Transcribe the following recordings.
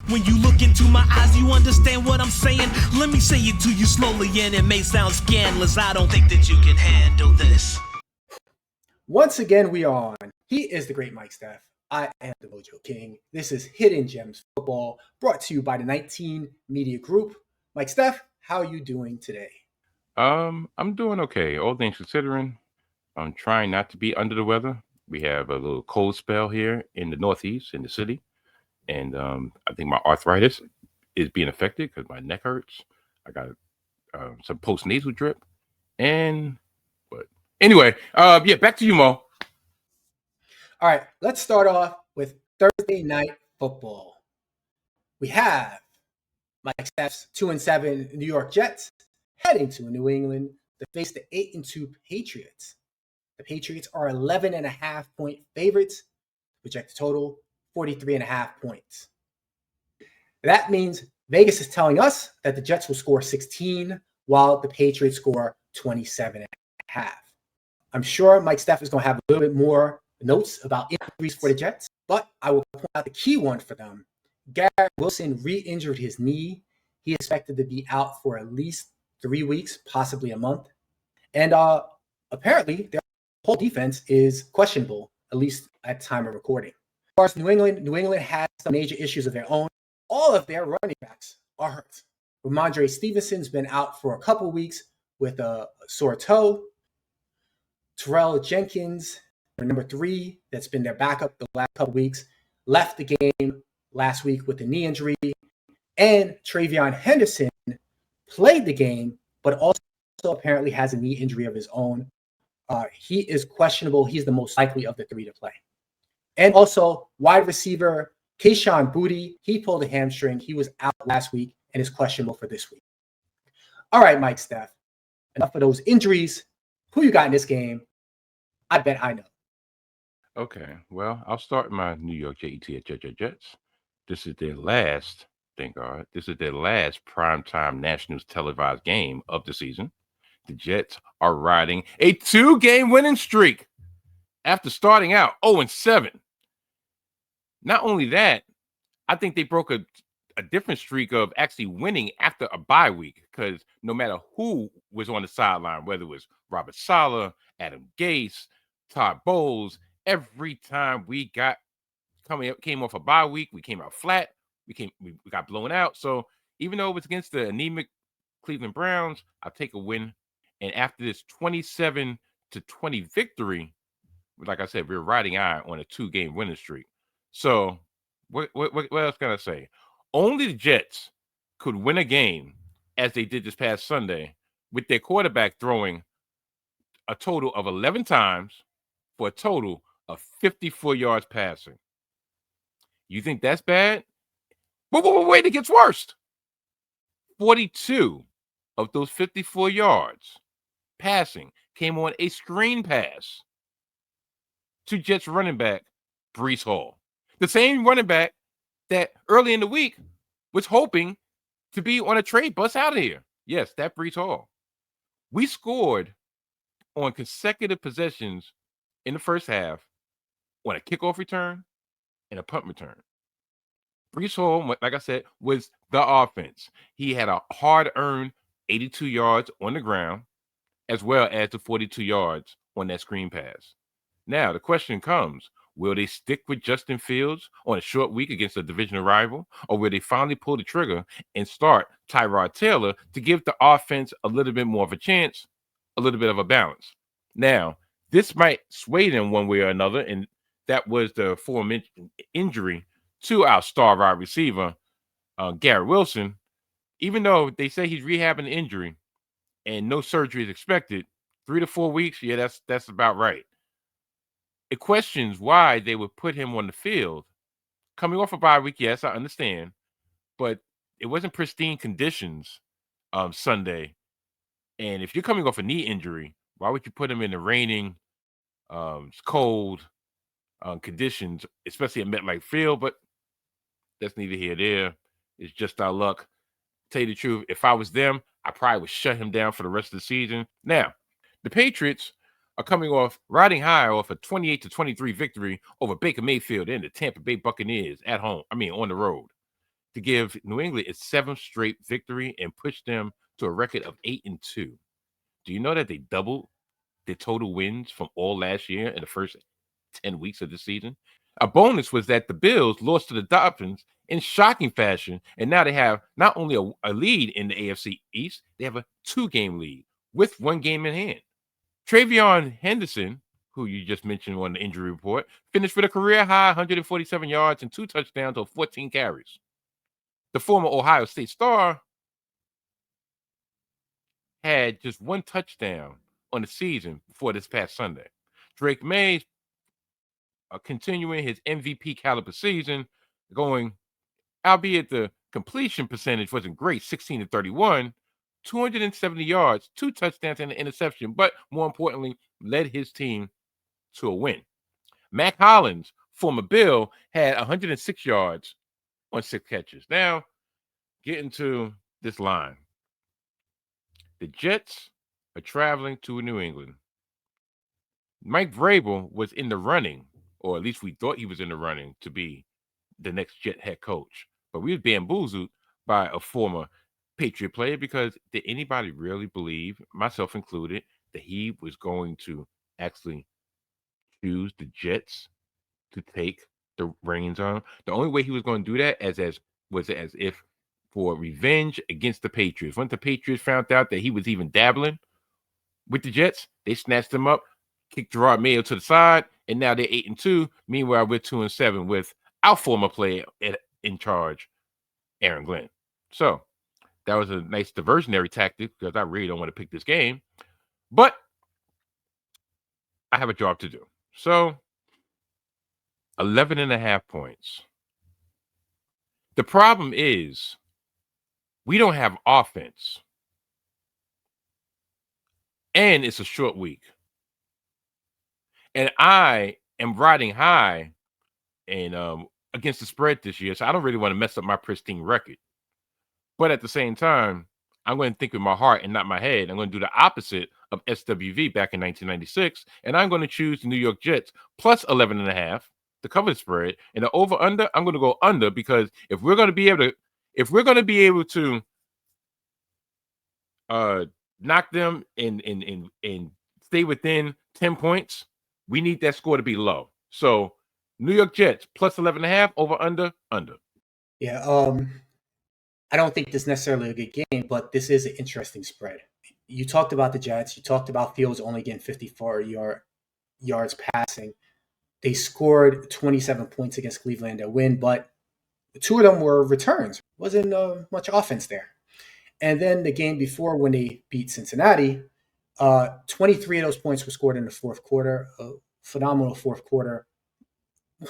When you look into my eyes, you understand what I'm saying. Let me say it to you slowly, and it may sound scandalous. I don't think that you can handle this. Once again, we are on. He is the great Mike Steph. I am the Mojo King. This is Hidden Gems Football, brought to you by the 19 Media Group. Mike Steph, how are you doing today? I'm doing okay. All things considering, I'm trying not to be under the weather. We have a little cold spell here in the Northeast, in the city, and I think my arthritis is being affected because my neck hurts. I got some post-nasal drip, but anyway, yeah, back to you, Mo. All right, let's start off with Thursday night football. We have Mike Steph's 2-7 New York Jets heading to New England to face the 8-2 Patriots. The Patriots are 11.5-point favorites. Projected total 43.5 points. That means Vegas is telling us that the Jets will score 16 while the Patriots score 27.5. I'm sure Mike Steph is going to have a little bit more notes about injuries for the Jets, but I will point out the key one for them. Garrett Wilson re-injured his knee. He is expected to be out for at least 3 weeks, possibly a month. And apparently, their whole defense is questionable, at least at the time of recording. As far as New England has some major issues of their own. All of their running backs are hurt. Ramondre Stevenson's been out for a couple weeks with a sore toe. Terrell Jenkins, number 3, that's been their backup the last couple weeks, left the game last week with a knee injury. And Travion Henderson played the game, but also apparently has a knee injury of his own. He is questionable. He's the most likely of the 3 to play. And also, wide receiver Kayshon Boutte, he pulled a hamstring. He was out last week and is questionable for this week. All right, Mike Steph, enough of those injuries. Who you got in this game? I bet I know. Okay, well, I'll start my New York Jets. This is their last, thank God, this is their last primetime nationals televised game of the season. The Jets are riding a 2-game winning streak after starting out 0-7. Not only that, I think they broke a different streak of actually winning after a bye week, because no matter who was on the sideline, whether it was Robert Saleh, Adam Gase, Todd Bowles, every time we came off a bye week, we came out flat. We got blown out. So even though it was against the anemic Cleveland Browns, I'll take a win. And after this 27-20 victory, like I said, we're riding high on a 2-game winning streak. So what else can I say? Only the Jets could win a game as they did this past Sunday with their quarterback throwing a total of 11 times for a total of 54 yards passing. You think that's bad? Wait, it gets worse. 42 of those 54 yards passing came on a screen pass to Jets running back Breece Hall. The same running back that early in the week was hoping to be on a trade bus out of here. Yes, that Breece Hall. We scored on consecutive possessions in the first half on a kickoff return and a punt return. Breece Hall, like I said, was the offense. He had a hard-earned 82 yards on the ground, as well as the 42 yards on that screen pass. Now, the question comes, will they stick with Justin Fields on a short week against a divisional rival, or will they finally pull the trigger and start Tyrod Taylor to give the offense a little bit more of a chance, a little bit of a balance? Now, this might sway them one way or another, and that was the aforementioned injury to our star wide receiver, Garrett Wilson. Even though they say he's rehabbing the injury and no surgery is expected, 3 to 4 weeks, yeah, that's about right. It questions why they would put him on the field. Coming off a bye week, yes, I understand, but it wasn't pristine conditions Sunday. And if you're coming off a knee injury, why would you put him in the raining, cold conditions, especially at MetLife Field? But that's neither here nor there. It's just our luck. Tell you the truth, if I was them, I probably would shut him down for the rest of the season. Now, the Patriots are coming off riding high off a 28-23 victory over Baker Mayfield and the Tampa Bay Buccaneers on the road. to give New England its 7th straight victory and push them to a record of 8-2. Do you know that they doubled the total wins from all last year in the first 10 weeks of the season? A bonus was that the Bills lost to the Dolphins in shocking fashion, and now they have not only a lead in the AFC East, they have a 2-game lead with 1 game in hand. Travion Henderson, who you just mentioned on the injury report, finished with a career-high 147 yards and 2 touchdowns on 14 carries. The former Ohio State star had just 1 touchdown on the season before this past Sunday. Drake Maye continuing his MVP caliber season, going, albeit the completion percentage wasn't great, 16-31, 270 yards, 2 touchdowns and an interception, but more importantly, led his team to a win. Mac Hollins, former Bill, had 106 yards on 6 catches. Now, getting to this line. The Jets are traveling to New England. Mike Vrabel was in the running, or at least we thought he was in the running to be the next Jet head coach. But we were bamboozled by a former Patriot player, because did anybody really believe, myself included, that he was going to actually choose the Jets to take the reins on? The only way he was going to do that was as if for revenge against the Patriots. Once the Patriots found out that he was even dabbling with the Jets, they snatched him up, kicked Gerard Mayo to the side, and now they're 8-2. Meanwhile, we're 2-7 with our former player in charge, Aaron Glenn. So that was a nice diversionary tactic, because I really don't want to pick this game. But I have a job to do. So 11.5 points. The problem is we don't have offense. And it's a short week. And I am riding high and against the spread this year, so I don't really want to mess up my pristine record. But at the same time, I'm going to think with my heart and not my head. I'm going to do the opposite of SWV back in 1996, and I'm going to choose the New York Jets plus 11.5 to cover the spread. And the over/under, I'm going to go under, because if we're going to be able to knock them and stay within 10 points, we need that score to be low. So New York Jets plus 11.5, over/under, under. Yeah, I don't think this is necessarily a good game, but this is an interesting spread. You talked about the Jets. You talked about Fields only getting 54 yards passing. They scored 27 points against Cleveland to win, but 2 of them were returns. Wasn't much offense there. And then the game before, when they beat Cincinnati, 23 of those points were scored in the fourth quarter. A phenomenal fourth quarter.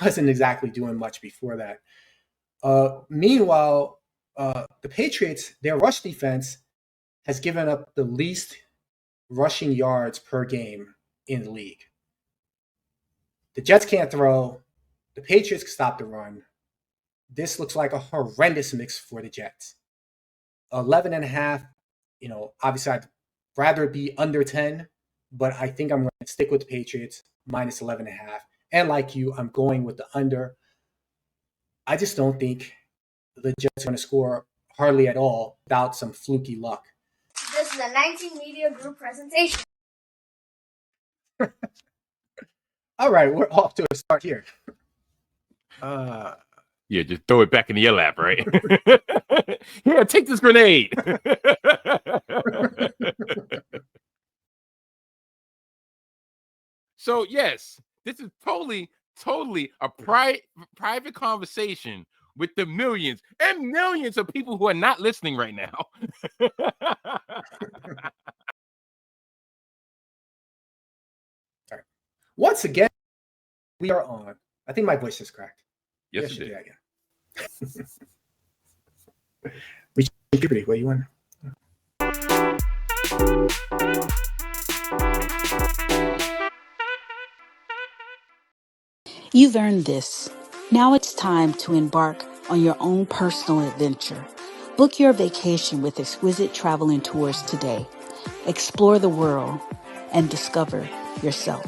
Wasn't exactly doing much before that. Meanwhile, the Patriots, their rush defense has given up the least rushing yards per game in the league. The Jets can't throw. The Patriots can stop the run. This looks like a horrendous mix for the Jets. 11.5, obviously I'd rather it be under 10, but I think I'm going to stick with the Patriots minus 11.5. And like you, I'm going with the under. I just don't think the Jets are going to score hardly at all without some fluky luck. This is a 19 Media Group presentation. All right, we're off to a start here. Yeah, just throw it back into your lap, right? Yeah, take this grenade. So, yes, this is totally a private conversation with the millions and millions of people who are not listening right now. All right. Once again, we are on. I think my voice is cracked. Yes, it did. Reach puberty. What do you want? You've earned this. Now it's time to embark on your own personal adventure. Book your vacation with Exquisite Travel and Tours today. Explore the world and discover yourself.